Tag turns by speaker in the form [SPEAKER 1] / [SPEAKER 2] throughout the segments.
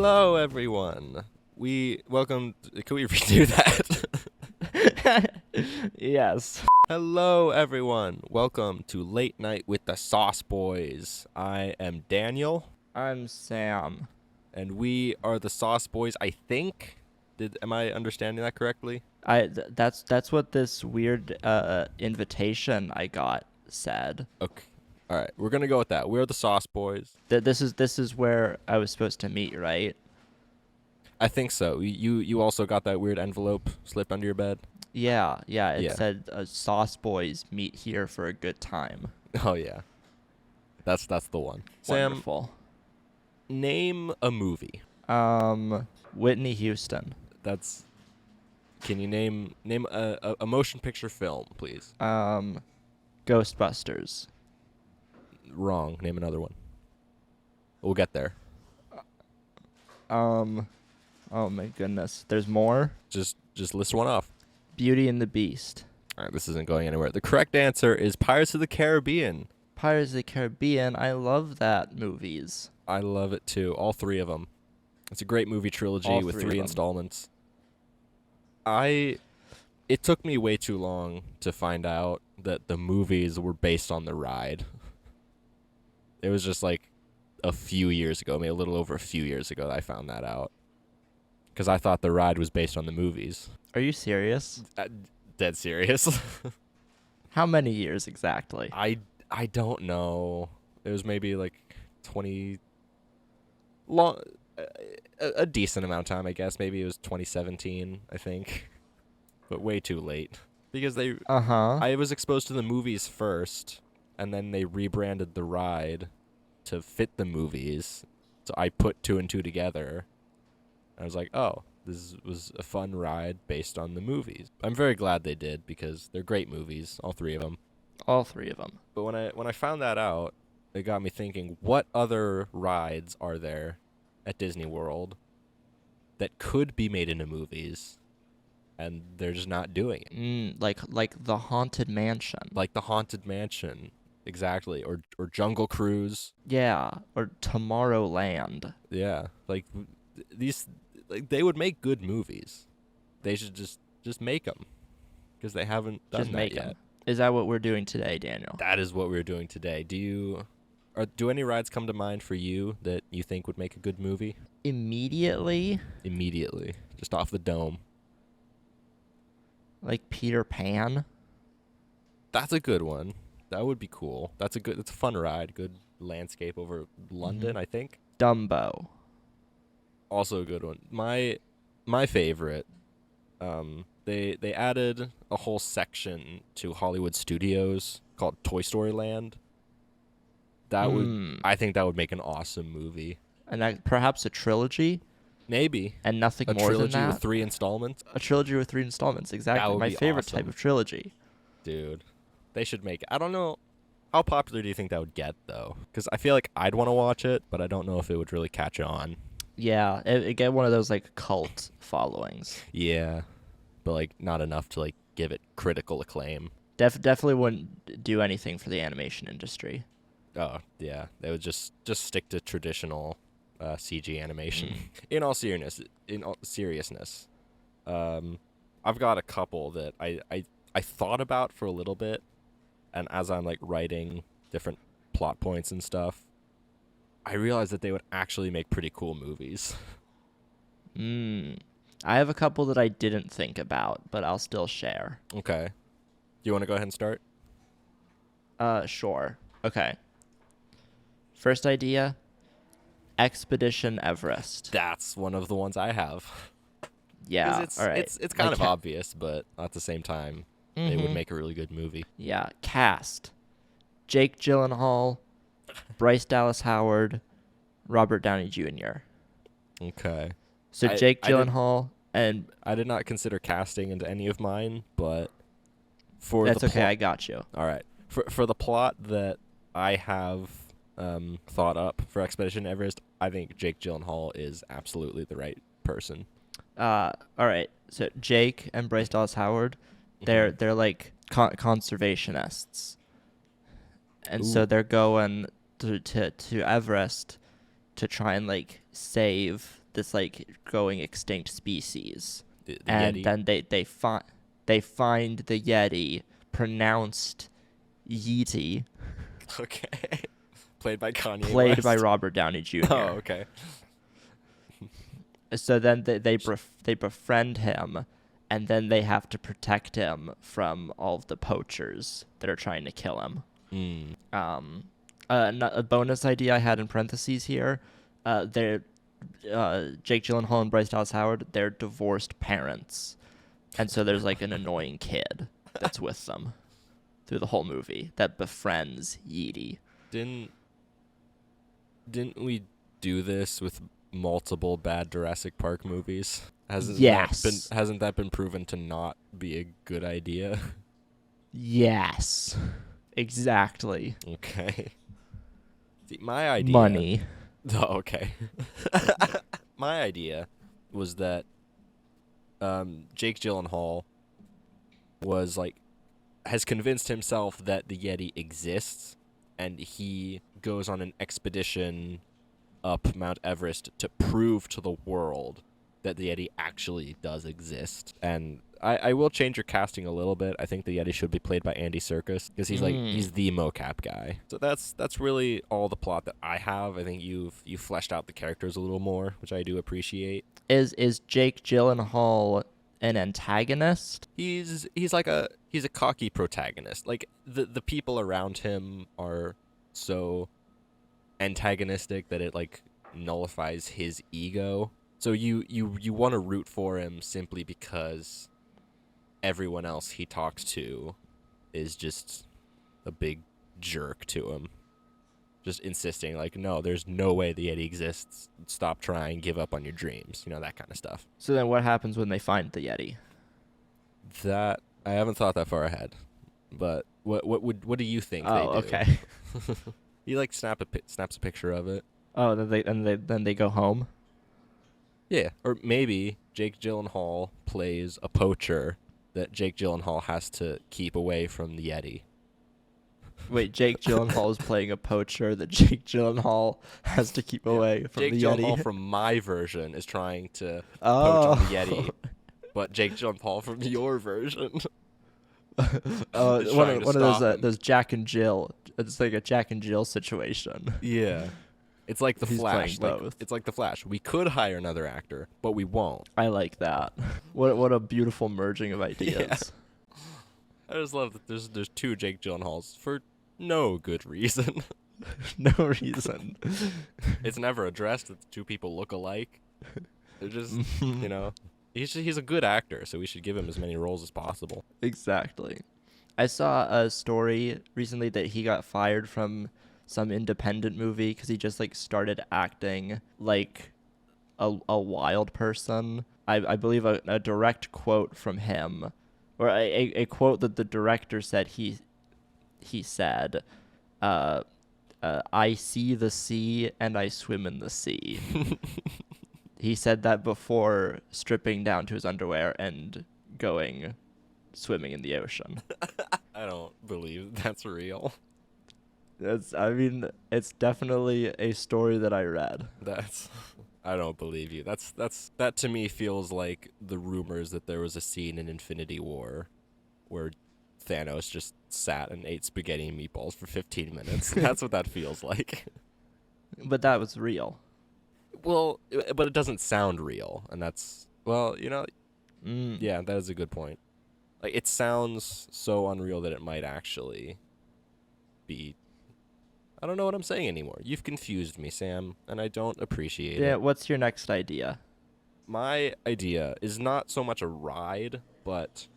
[SPEAKER 1] Hello, everyone. Welcome. Can we redo that?
[SPEAKER 2] Yes.
[SPEAKER 1] Hello, everyone. Welcome to Late Night with the Sauce Boys. I am Daniel,
[SPEAKER 2] I'm Sam.
[SPEAKER 1] and we are the Sauce Boys. I think. Am I understanding that correctly?
[SPEAKER 2] That's what this weird invitation I got said.
[SPEAKER 1] Okay. All right. We're gonna go with that. We're the Sauce Boys.
[SPEAKER 2] This is where I was supposed to meet, right?
[SPEAKER 1] I think so. You also got that weird envelope slipped under your bed.
[SPEAKER 2] Yeah. It
[SPEAKER 1] Yeah.
[SPEAKER 2] said Sauce Boys meet here for a good time.
[SPEAKER 1] Oh yeah. That's the one.
[SPEAKER 2] Wonderful.
[SPEAKER 1] Sam, name a movie.
[SPEAKER 2] Whitney Houston.
[SPEAKER 1] Can you name a motion picture film, please?
[SPEAKER 2] Ghostbusters.
[SPEAKER 1] Wrong. Name another one. We'll get there.
[SPEAKER 2] Oh my goodness. There's more?
[SPEAKER 1] Just list one off.
[SPEAKER 2] Beauty and the Beast.
[SPEAKER 1] All right, this isn't going anywhere. The correct answer is Pirates of the Caribbean.
[SPEAKER 2] Pirates of the Caribbean. I love that movies.
[SPEAKER 1] I love it too. All three of them. It's a great movie trilogy with three installments. It took me way too long to find out that the movies were based on the ride. It was just like a few years ago, maybe a little over a few years ago that I found that out. Because I thought the ride was based on the movies.
[SPEAKER 2] Are you serious?
[SPEAKER 1] Dead serious.
[SPEAKER 2] How many years exactly?
[SPEAKER 1] I don't know. It was maybe like 20 long a decent amount of time, I guess. Maybe it was 2017, I think. But way too late because I was exposed to the movies first and then they rebranded the ride to fit the movies. So I put two and two together. I was like, "Oh, this was a fun ride based on the movies." I'm very glad they did because they're great movies, all three of them.
[SPEAKER 2] All three of them.
[SPEAKER 1] But when I found that out, it got me thinking, what other rides are there at Disney World that could be made into movies and they're just not doing it?
[SPEAKER 2] Like the Haunted Mansion.
[SPEAKER 1] Like the Haunted Mansion, exactly, or Jungle Cruise.
[SPEAKER 2] Yeah, or Tomorrowland.
[SPEAKER 1] Yeah, like these they would make good movies. They should just make them because they haven't done
[SPEAKER 2] Just
[SPEAKER 1] that
[SPEAKER 2] make
[SPEAKER 1] yet.
[SPEAKER 2] 'em. Is that what we're doing today, Daniel?
[SPEAKER 1] That is what we're doing today. Do any rides come to mind for you that you think would make a good movie?
[SPEAKER 2] Immediately?
[SPEAKER 1] Immediately, just off the dome.
[SPEAKER 2] Like Peter Pan?
[SPEAKER 1] That's a good one. That would be cool. It's a fun ride. Good landscape over London, I think.
[SPEAKER 2] Dumbo.
[SPEAKER 1] Also a good one. My favorite. They added a whole section to Hollywood Studios called Toy Story Land. I think that would make an awesome movie.
[SPEAKER 2] And that, perhaps a trilogy?
[SPEAKER 1] Maybe.
[SPEAKER 2] And nothing
[SPEAKER 1] A
[SPEAKER 2] more than
[SPEAKER 1] trilogy
[SPEAKER 2] that?
[SPEAKER 1] with 3 installments?
[SPEAKER 2] A trilogy with 3 installments, exactly.
[SPEAKER 1] That would
[SPEAKER 2] My
[SPEAKER 1] be
[SPEAKER 2] favorite
[SPEAKER 1] awesome.
[SPEAKER 2] type of trilogy.
[SPEAKER 1] Dude, they should make it. I don't know. How popular do you think that would get, though? Because I feel like I'd want to watch it, but I don't know if it would really catch on.
[SPEAKER 2] Yeah, it get one of those like cult followings.
[SPEAKER 1] Yeah, but like not enough to like give it critical acclaim.
[SPEAKER 2] Definitely wouldn't do anything for the animation industry.
[SPEAKER 1] Oh yeah, they would just stick to traditional CG animation. In all seriousness, I've got a couple that I thought about for a little bit, and as I'm like writing different plot points and stuff, I realized that they would actually make pretty cool movies.
[SPEAKER 2] I have a couple that I didn't think about, but I'll still share.
[SPEAKER 1] Okay, do you want to go ahead and start?
[SPEAKER 2] Sure. Okay. First idea, Expedition Everest.
[SPEAKER 1] That's one of the ones I have.
[SPEAKER 2] Yeah,
[SPEAKER 1] It's,
[SPEAKER 2] all right.
[SPEAKER 1] it's kind of obvious, but at the same time, they would make a really good movie.
[SPEAKER 2] Yeah, cast. Jake Gyllenhaal, Bryce Dallas Howard, Robert Downey Jr.
[SPEAKER 1] Okay.
[SPEAKER 2] So Jake Gyllenhaal and...
[SPEAKER 1] I did not consider casting into any of mine, but for
[SPEAKER 2] That's
[SPEAKER 1] the
[SPEAKER 2] okay, I got you.
[SPEAKER 1] All right. For the plot that I have thought up for Expedition Everest, I think Jake Gyllenhaal is absolutely the right person.
[SPEAKER 2] All right. So Jake and Bryce Dallas Howard, they're like conservationists, and so they're going to Everest to try and like save this like going extinct species,
[SPEAKER 1] The
[SPEAKER 2] and
[SPEAKER 1] Yeti.
[SPEAKER 2] then they find the Yeti, pronounced Yeety,
[SPEAKER 1] Okay. Played by Kanye
[SPEAKER 2] played by
[SPEAKER 1] West.
[SPEAKER 2] Robert Downey Jr.
[SPEAKER 1] Oh, okay.
[SPEAKER 2] So then they befriend him, and then they have to protect him from all of the poachers that are trying to kill him. A bonus idea I had in parentheses here, they're Jake Gyllenhaal and Bryce Dallas Howard. They're divorced parents, and so there's like an annoying kid that's with them through the whole movie that befriends Yeety.
[SPEAKER 1] Didn't we do this with multiple bad Jurassic Park movies?
[SPEAKER 2] Yes.
[SPEAKER 1] Hasn't that been proven to not be a good idea?
[SPEAKER 2] Yes, exactly.
[SPEAKER 1] Okay. See, my idea.
[SPEAKER 2] Money.
[SPEAKER 1] Oh, okay. My idea was that Jake Gyllenhaal has convinced himself that the Yeti exists, and he goes on an expedition up Mount Everest to prove to the world that the Yeti actually does exist. And I will change your casting a little bit. I think the Yeti should be played by Andy Serkis, because he's the mocap guy. So that's really all the plot that I have. I think you fleshed out the characters a little more, which I do appreciate.
[SPEAKER 2] Is Jake Gyllenhaal an antagonist?
[SPEAKER 1] He's a cocky protagonist. Like the people around him are so antagonistic that it like nullifies his ego. So you want to root for him simply because everyone else he talks to is just a big jerk to him. Just insisting, like, no, there's no way the Yeti exists. Stop trying, give up on your dreams. You know, that kind of stuff.
[SPEAKER 2] So then what happens when they find the Yeti?
[SPEAKER 1] That I haven't thought that far ahead. But what do you think they do?
[SPEAKER 2] Okay.
[SPEAKER 1] He like snaps a picture of it.
[SPEAKER 2] Oh, then they go home.
[SPEAKER 1] Yeah, or maybe Jake Gyllenhaal plays a poacher that Jake Gyllenhaal has to keep away from the Yeti.
[SPEAKER 2] Wait, Jake Gyllenhaal is playing a poacher that Jake Gyllenhaal has to keep away from
[SPEAKER 1] Jake
[SPEAKER 2] the Yeti.
[SPEAKER 1] Gyllenhaal from my version is trying to poach on the Yeti, but Jake Gyllenhaal from your version.
[SPEAKER 2] One of those Jack and Jill. It's like a Jack and Jill situation.
[SPEAKER 1] Yeah. It's like the
[SPEAKER 2] He's
[SPEAKER 1] Flash.
[SPEAKER 2] playing both.
[SPEAKER 1] It's like the Flash. We could hire another actor, but we won't.
[SPEAKER 2] I like that. What a beautiful merging of ideas.
[SPEAKER 1] I just love that there's two Jake Gyllenhaals for no good reason.
[SPEAKER 2] No reason.
[SPEAKER 1] It's never addressed that the two people look alike. They're just, you know, he's a good actor, so we should give him as many roles as possible.
[SPEAKER 2] Exactly. I saw a story recently that he got fired from some independent movie because he just like started acting like a wild person. I believe a direct quote from him, or a quote that the director said he said, I see the sea and I swim in the sea. He said that before stripping down to his underwear and going swimming in the ocean.
[SPEAKER 1] I don't believe that's real.
[SPEAKER 2] It's definitely a story that I read.
[SPEAKER 1] I don't believe you. That to me feels like the rumors that there was a scene in Infinity War where Thanos just sat and ate spaghetti and meatballs for 15 minutes. That's what that feels like.
[SPEAKER 2] But that was real.
[SPEAKER 1] Well, but it doesn't sound real, and that's, well, you know,
[SPEAKER 2] Mm.
[SPEAKER 1] yeah, that is a good point. Like, it sounds so unreal that it might actually be. I don't know what I'm saying anymore. You've confused me, Sam, and I don't appreciate it.
[SPEAKER 2] Yeah, what's your next idea?
[SPEAKER 1] My idea is not so much a ride, but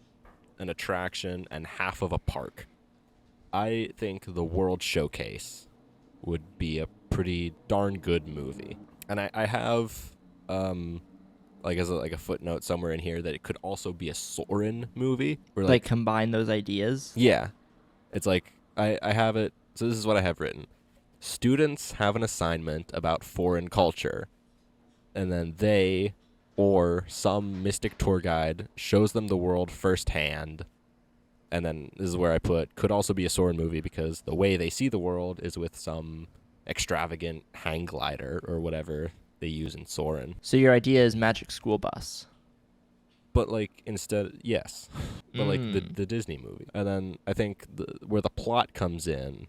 [SPEAKER 1] an attraction and half of a park. I think the World Showcase would be a pretty darn good movie. And I have, like as a footnote somewhere in here that it could also be a Soren movie. Where
[SPEAKER 2] Like combine those ideas?
[SPEAKER 1] Yeah. It's like, I have it, so this is what I have written. Students have an assignment about foreign culture, and then they or some mystic tour guide shows them the world firsthand. And then this is where I put, could also be a Soren movie because the way they see the world is with some extravagant hang glider or whatever they use in Soren.
[SPEAKER 2] So your idea is Magic School Bus.
[SPEAKER 1] But like instead, yes, but like
[SPEAKER 2] Mm.
[SPEAKER 1] the Disney movie. And then I think where the plot comes in,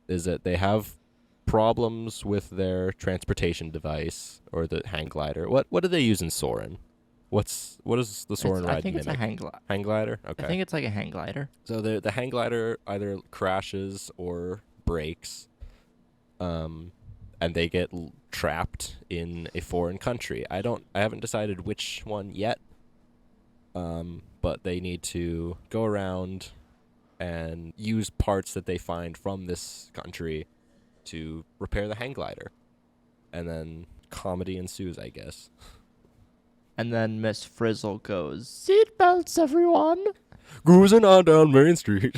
[SPEAKER 1] is that they have problems with their transportation device or the hang glider. What do they use in Soren? What does the Soren
[SPEAKER 2] I
[SPEAKER 1] ride
[SPEAKER 2] think it's a
[SPEAKER 1] mimic?
[SPEAKER 2] hang.
[SPEAKER 1] Hang glider.
[SPEAKER 2] I
[SPEAKER 1] Okay.
[SPEAKER 2] think it's like a hang glider.
[SPEAKER 1] So the hang glider either crashes or breaks, and they get trapped in a foreign country. I haven't decided which one yet. But they need to go around and use parts that they find from this country to repair the hang glider, and then comedy ensues, I guess.
[SPEAKER 2] And then Miss Frizzle goes, "Seatbelts, everyone."
[SPEAKER 1] Cruising on down Main Street.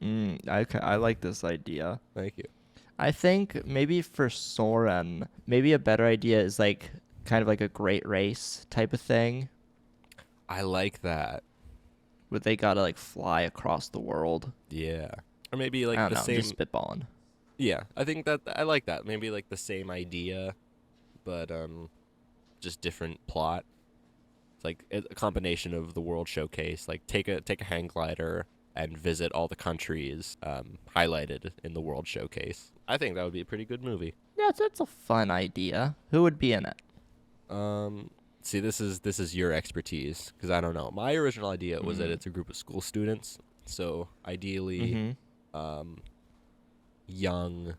[SPEAKER 2] I like this idea.
[SPEAKER 1] Thank you.
[SPEAKER 2] I think maybe for Soren, maybe a better idea is like kind of like a great race type of thing,
[SPEAKER 1] I like that.
[SPEAKER 2] where they gotta like fly across the world.
[SPEAKER 1] Yeah. Or maybe like
[SPEAKER 2] I don't
[SPEAKER 1] the
[SPEAKER 2] know,
[SPEAKER 1] same.
[SPEAKER 2] just spitballing.
[SPEAKER 1] Yeah, I think that I like that. Maybe like the same idea, but just different plot. It's like a combination of the World Showcase. Like take a hang glider and visit all the countries highlighted in the World Showcase. I think that would be a pretty good movie.
[SPEAKER 2] Yeah, that's a fun idea. Who would be in it?
[SPEAKER 1] See, this is your expertise because I don't know. My original idea was that it's a group of school students, so ideally, young,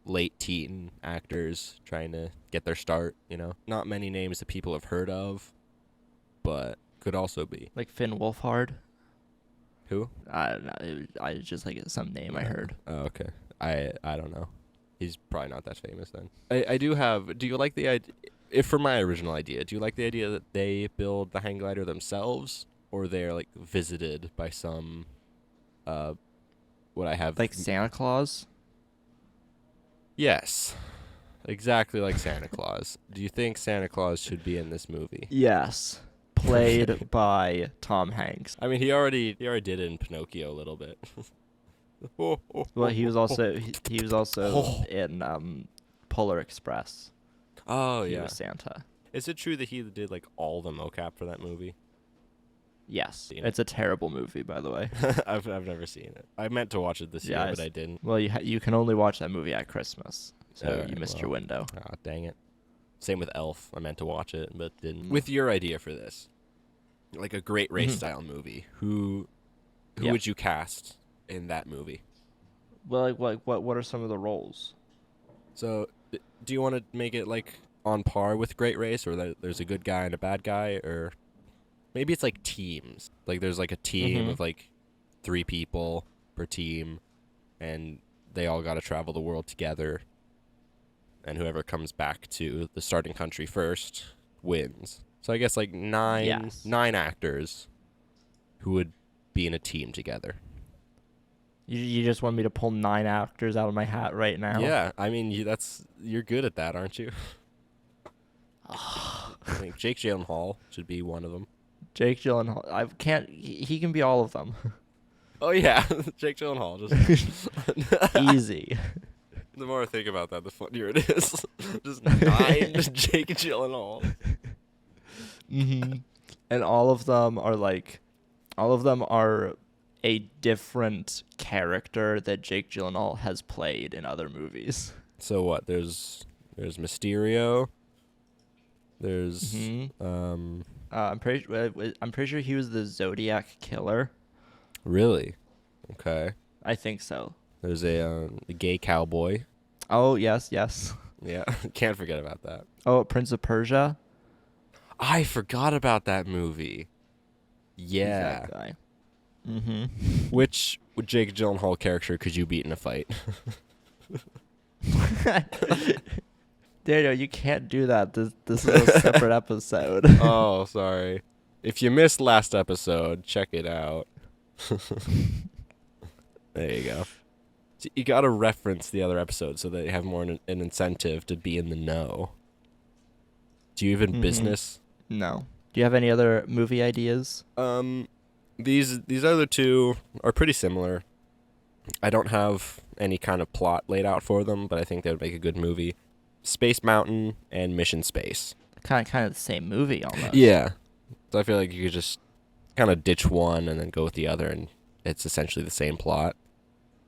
[SPEAKER 1] late teen actors trying to get their start. You know, not many names that people have heard of, but could also be.
[SPEAKER 2] Like Finn Wolfhard?
[SPEAKER 1] Who?
[SPEAKER 2] I don't know. I just like some name I heard.
[SPEAKER 1] Oh, okay. I don't know. He's probably not that famous then. I do have. Do you like the idea? If for my original idea, do you like the idea that they build the hang glider themselves, or they're like visited by some, what I have
[SPEAKER 2] Like Santa Claus?
[SPEAKER 1] Yes, exactly like Santa Claus. Do you think Santa Claus should be in this movie?
[SPEAKER 2] Yes. Played by Tom Hanks.
[SPEAKER 1] I mean, he already did it in Pinocchio a little bit.
[SPEAKER 2] Well, he was also in Polar Express.
[SPEAKER 1] Oh
[SPEAKER 2] He
[SPEAKER 1] yeah.
[SPEAKER 2] was Santa.
[SPEAKER 1] Is it true that he did like all the mocap for that movie?
[SPEAKER 2] Yes.
[SPEAKER 1] Seen it.
[SPEAKER 2] It's a terrible movie, by the way.
[SPEAKER 1] I've never seen it. I meant to watch it this
[SPEAKER 2] Yeah,
[SPEAKER 1] year, but I didn't.
[SPEAKER 2] Well, you can only watch that movie at Christmas, so
[SPEAKER 1] Alright,
[SPEAKER 2] you missed
[SPEAKER 1] well.
[SPEAKER 2] your window.
[SPEAKER 1] Ah, dang it. Same with Elf. I meant to watch it, but didn't. With your idea for this, like a great race style movie, who
[SPEAKER 2] Yeah.
[SPEAKER 1] would you cast in that movie?
[SPEAKER 2] Well, what are some of the roles?
[SPEAKER 1] So, do you want to make it like on par with Great Race, or there's a good guy and a bad guy, or maybe it's like teams? Like there's like a team of like 3 people per team, and they all got to travel the world together, and whoever comes back to the starting country first wins. So I guess like nine actors who would be in a team together.
[SPEAKER 2] You just want me to pull 9 actors out of my hat right now?
[SPEAKER 1] Yeah, I mean you're good at that, aren't you? I think Jake Gyllenhaal should be one of them.
[SPEAKER 2] Jake Gyllenhaal. I can't. He can be all of them.
[SPEAKER 1] Oh yeah, Jake Gyllenhaal. Just
[SPEAKER 2] Easy.
[SPEAKER 1] the more I think about that, the funnier it is. Just 9 Jake Gyllenhaal.
[SPEAKER 2] And all of them are a different character that Jake Gyllenhaal has played in other movies.
[SPEAKER 1] So what? There's Mysterio. There's
[SPEAKER 2] I'm pretty sure he was the Zodiac killer.
[SPEAKER 1] really okay.
[SPEAKER 2] I think so.
[SPEAKER 1] There's a gay cowboy.
[SPEAKER 2] Oh yes.
[SPEAKER 1] Yeah, can't forget about that.
[SPEAKER 2] Oh, Prince of Persia.
[SPEAKER 1] I forgot about that movie.
[SPEAKER 2] He's
[SPEAKER 1] Yeah.
[SPEAKER 2] that guy.
[SPEAKER 1] Which Jake Gyllenhaal character could you beat in a fight?
[SPEAKER 2] Daniel, you can't do that. This is a separate episode.
[SPEAKER 1] Oh, sorry. If you missed last episode, check it out. There you go. So you got to reference the other episode so that you have more an incentive to be in the know. Do you even business?
[SPEAKER 2] No. Do you have any other movie ideas?
[SPEAKER 1] These other two are pretty similar. I don't have any kind of plot laid out for them, but I think they would make a good movie. Space Mountain and Mission Space.
[SPEAKER 2] Kind of the same movie almost.
[SPEAKER 1] Yeah. So I feel like you could just kind of ditch one and then go with the other, and it's essentially the same plot.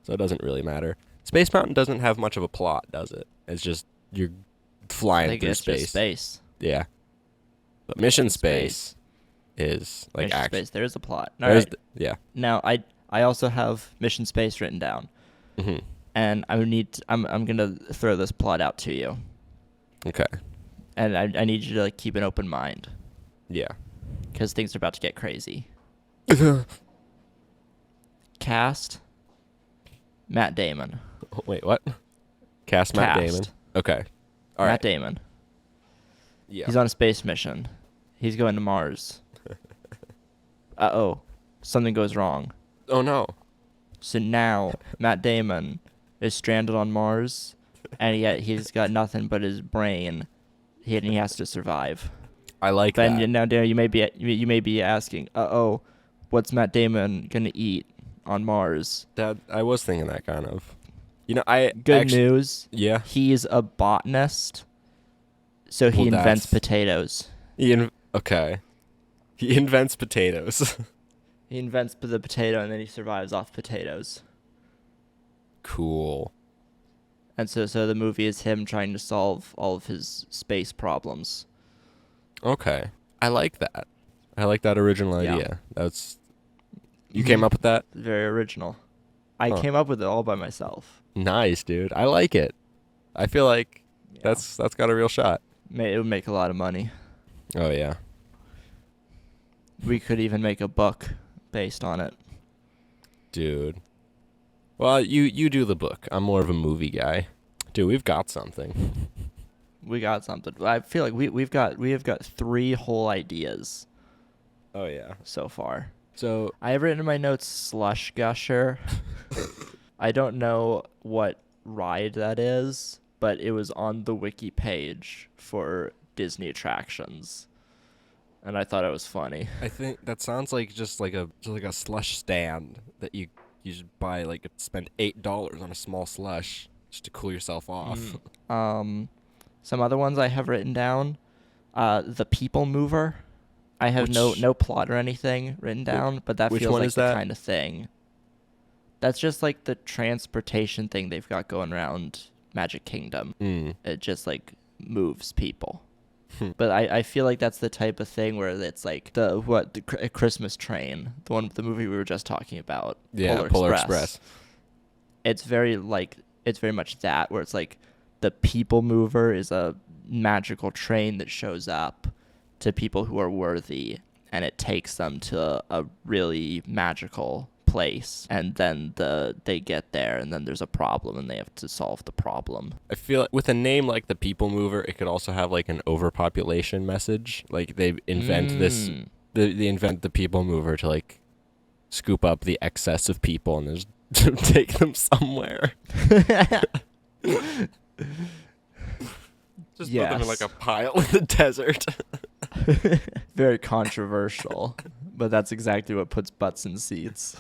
[SPEAKER 1] So it doesn't really matter. Space Mountain doesn't have much of a plot, does it? It's just you're
[SPEAKER 2] I
[SPEAKER 1] flying
[SPEAKER 2] think
[SPEAKER 1] through
[SPEAKER 2] it's
[SPEAKER 1] space.
[SPEAKER 2] just space.
[SPEAKER 1] Yeah. But Mission
[SPEAKER 2] Space.
[SPEAKER 1] Space is like
[SPEAKER 2] Mission
[SPEAKER 1] action.
[SPEAKER 2] Space. There's a plot.
[SPEAKER 1] There's
[SPEAKER 2] Alright.
[SPEAKER 1] yeah.
[SPEAKER 2] Now I also have Mission Space written down,
[SPEAKER 1] Hmm.
[SPEAKER 2] and I'm gonna throw this plot out to you,
[SPEAKER 1] Okay.
[SPEAKER 2] and I need you to like keep an open mind
[SPEAKER 1] Yeah.
[SPEAKER 2] because things are about to get crazy. Cast Matt Damon.
[SPEAKER 1] Wait, what? Cast Matt
[SPEAKER 2] Cast.
[SPEAKER 1] Damon. Okay. All
[SPEAKER 2] Matt
[SPEAKER 1] right.
[SPEAKER 2] Damon.
[SPEAKER 1] Yeah.
[SPEAKER 2] He's on a space mission. He's going to Mars. Uh-oh. Something goes wrong.
[SPEAKER 1] Oh no.
[SPEAKER 2] So now Matt Damon is stranded on Mars, and yet he's got nothing but his brain, and he has to survive.
[SPEAKER 1] I like
[SPEAKER 2] Then
[SPEAKER 1] that.
[SPEAKER 2] now, Darren, you may be asking, uh-oh, what's Matt Damon gonna eat on Mars?
[SPEAKER 1] That I was thinking that kind of. You know, I
[SPEAKER 2] Good
[SPEAKER 1] actually,
[SPEAKER 2] news.
[SPEAKER 1] Yeah.
[SPEAKER 2] He's a botanist, so he
[SPEAKER 1] Well,
[SPEAKER 2] invents
[SPEAKER 1] that's-
[SPEAKER 2] potatoes.
[SPEAKER 1] Okay. He invents potatoes.
[SPEAKER 2] He invents the potato, and then he survives off potatoes.
[SPEAKER 1] Cool.
[SPEAKER 2] And so the movie is him trying to solve all of his space problems.
[SPEAKER 1] Okay. I like that. I like that original
[SPEAKER 2] Yeah.
[SPEAKER 1] idea. That's you came up with that?
[SPEAKER 2] Very original. I
[SPEAKER 1] Huh.
[SPEAKER 2] came up with it all by myself.
[SPEAKER 1] Nice, dude. I like it. I feel like
[SPEAKER 2] Yeah.
[SPEAKER 1] that's got a real shot.
[SPEAKER 2] It would make a lot of money.
[SPEAKER 1] Oh yeah.
[SPEAKER 2] We could even make a book based on it.
[SPEAKER 1] Dude. Well, you do the book. I'm more of a movie guy. Dude, we've got something.
[SPEAKER 2] We got something. I feel like we have got 3 whole ideas
[SPEAKER 1] Oh yeah.
[SPEAKER 2] so far.
[SPEAKER 1] So
[SPEAKER 2] I have written in my notes slush gusher. I don't know what ride that is, but it was on the wiki page for Disney attractions, and I thought it was funny.
[SPEAKER 1] I think that sounds like just like a slush stand that you just buy, like spend $8 on a small slush just to cool yourself off.
[SPEAKER 2] Some other ones I have written down. The People Mover. I have
[SPEAKER 1] Which-
[SPEAKER 2] no plot or anything written down, but that
[SPEAKER 1] which
[SPEAKER 2] feels
[SPEAKER 1] one
[SPEAKER 2] like
[SPEAKER 1] is
[SPEAKER 2] the
[SPEAKER 1] that?
[SPEAKER 2] kind of thing. That's just like the transportation thing they've got going around Magic Kingdom.
[SPEAKER 1] Mm.
[SPEAKER 2] It just like moves people.
[SPEAKER 1] Hmm.
[SPEAKER 2] But I feel like that's the type of thing where it's like the Christmas Train, the movie we were just talking about.
[SPEAKER 1] Yeah, Polar Express.
[SPEAKER 2] It's very much that, where it's like the People Mover is a magical train that shows up to people who are worthy, and it takes them to a really magical place, and then they get there, and then there's a problem, and they have to solve the problem.
[SPEAKER 1] I feel like with a name like the People Mover, it could also have like an overpopulation message. Like they invent this, they invent the People Mover to like scoop up the excess of people and just take them somewhere. Just put them in like a pile in the desert.
[SPEAKER 2] Very controversial, but that's exactly what puts butts in seats.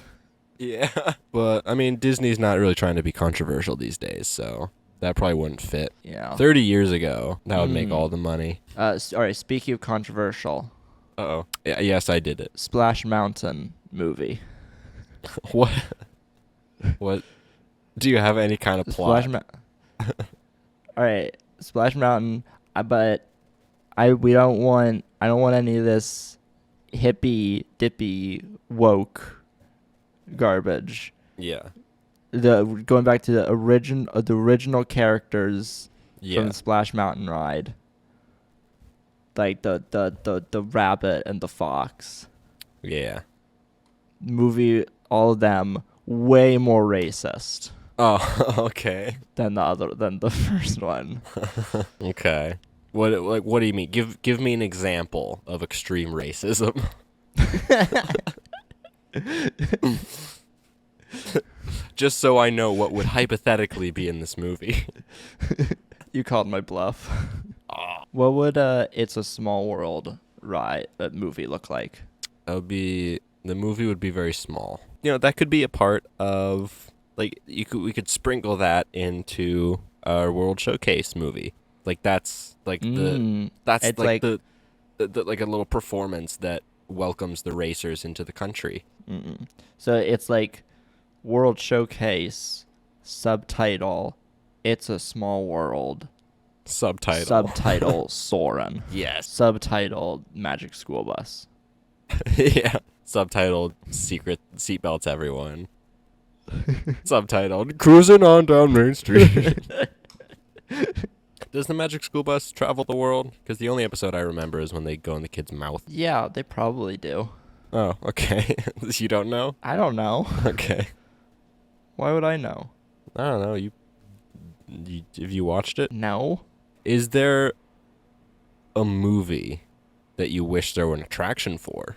[SPEAKER 1] Yeah. But I mean, Disney's not really trying to be controversial these days, so that probably wouldn't fit.
[SPEAKER 2] Yeah.
[SPEAKER 1] 30 years ago, that would make all the money.
[SPEAKER 2] All right, speaking of controversial,
[SPEAKER 1] Uh-oh. Yeah, yes, I did it.
[SPEAKER 2] Splash Mountain movie.
[SPEAKER 1] What? What? Do you have any kind of plot?
[SPEAKER 2] All right, Splash Mountain. But I don't want any of this hippy dippy woke garbage.
[SPEAKER 1] Yeah.
[SPEAKER 2] Going back to the original characters from
[SPEAKER 1] Yeah.
[SPEAKER 2] the Splash Mountain ride, like the rabbit and the fox.
[SPEAKER 1] Yeah.
[SPEAKER 2] Movie, all of them way more racist
[SPEAKER 1] Oh, okay.
[SPEAKER 2] than the first one.
[SPEAKER 1] Okay. What do you mean? Give me an example of extreme racism. Just so I know what would hypothetically be in this movie.
[SPEAKER 2] You called my bluff.
[SPEAKER 1] Ah.
[SPEAKER 2] What would It's a Small World movie look like?
[SPEAKER 1] The movie would be very small. You know, that could be a part of, like, we could sprinkle that into our World Showcase movie. Like that's like
[SPEAKER 2] It's like
[SPEAKER 1] the like a little performance that welcomes the racers into the country.
[SPEAKER 2] so it's like World Showcase, subtitle, It's a Small World, subtitle Soren,
[SPEAKER 1] Yes.
[SPEAKER 2] subtitle Magic School Bus.
[SPEAKER 1] Yeah. Subtitled Secret Seatbelts Everyone. Subtitled Cruising on down Main Street. Does the Magic School Bus travel the world? Because the only episode I remember is when they go in the kid's mouth.
[SPEAKER 2] Yeah, they probably do.
[SPEAKER 1] Oh, okay. You don't know?
[SPEAKER 2] I don't know.
[SPEAKER 1] Okay.
[SPEAKER 2] Why would I know?
[SPEAKER 1] I don't know. You have you watched it?
[SPEAKER 2] No.
[SPEAKER 1] Is there a movie that you wish there were an attraction for?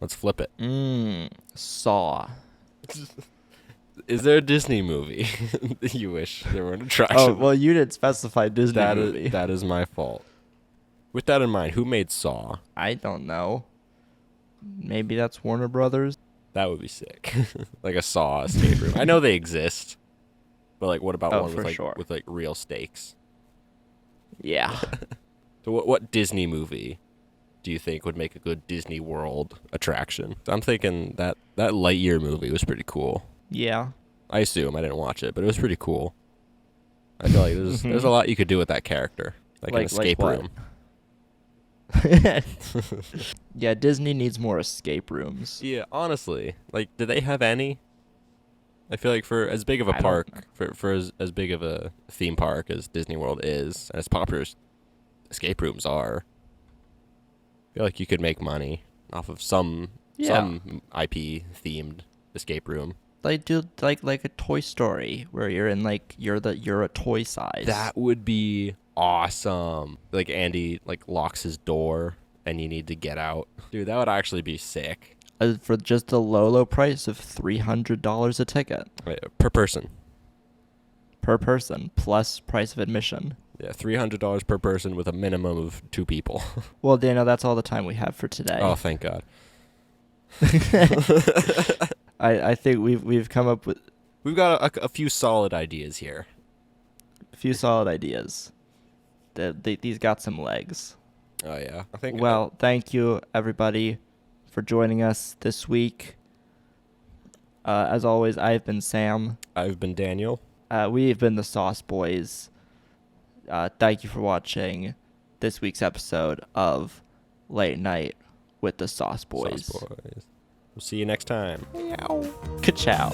[SPEAKER 1] Let's flip it.
[SPEAKER 2] Saw.
[SPEAKER 1] Is there a Disney movie that you wish there were an attraction?
[SPEAKER 2] Oh, well, you didn't specify Disney
[SPEAKER 1] that
[SPEAKER 2] movie.
[SPEAKER 1] that is my fault. With that in mind, who made Saw?
[SPEAKER 2] I don't know. Maybe that's Warner Brothers.
[SPEAKER 1] That would be sick. Like a Saw escape room. I know they exist, but like, what about one
[SPEAKER 2] for
[SPEAKER 1] with like
[SPEAKER 2] sure.
[SPEAKER 1] with like real stakes?
[SPEAKER 2] Yeah.
[SPEAKER 1] So what Disney movie do you think would make a good Disney World attraction? I'm thinking that Lightyear movie was pretty cool.
[SPEAKER 2] Yeah.
[SPEAKER 1] I assume I didn't watch it, but it was pretty cool. I feel like there's a lot you could do with that character, like an escape
[SPEAKER 2] what?
[SPEAKER 1] room.
[SPEAKER 2] Yeah, Disney needs more escape rooms.
[SPEAKER 1] Yeah, honestly, like, do they have any? I feel like for as big of a
[SPEAKER 2] I don't
[SPEAKER 1] park,
[SPEAKER 2] know.
[SPEAKER 1] for as big of a theme park as Disney World is, and as popular as escape rooms are, I feel like you could make money off of some IP themed escape room.
[SPEAKER 2] They do like a Toy Story where you're in like you're a toy size.
[SPEAKER 1] That would be awesome. Like Andy like locks his door and you need to get out. Dude, that would actually be sick.
[SPEAKER 2] For just the low price of $300 a ticket
[SPEAKER 1] Wait, per person.
[SPEAKER 2] per person plus price of admission.
[SPEAKER 1] Yeah, $300 per person with a minimum of 2 people.
[SPEAKER 2] Well, Daniel, that's all the time we have for today.
[SPEAKER 1] Oh, thank God.
[SPEAKER 2] I think we've come up with
[SPEAKER 1] We've got a few solid ideas here.
[SPEAKER 2] a few solid ideas. These got some legs.
[SPEAKER 1] Oh yeah, I think.
[SPEAKER 2] Well, thank you everybody for joining us this week. As always, I've been Sam.
[SPEAKER 1] I've been Daniel.
[SPEAKER 2] We've been the Sauce Boys. Thank you for watching this week's episode of Late Night with the Sauce Boys.
[SPEAKER 1] Sauce Boys. We'll see you next time.
[SPEAKER 2] Ka-chow.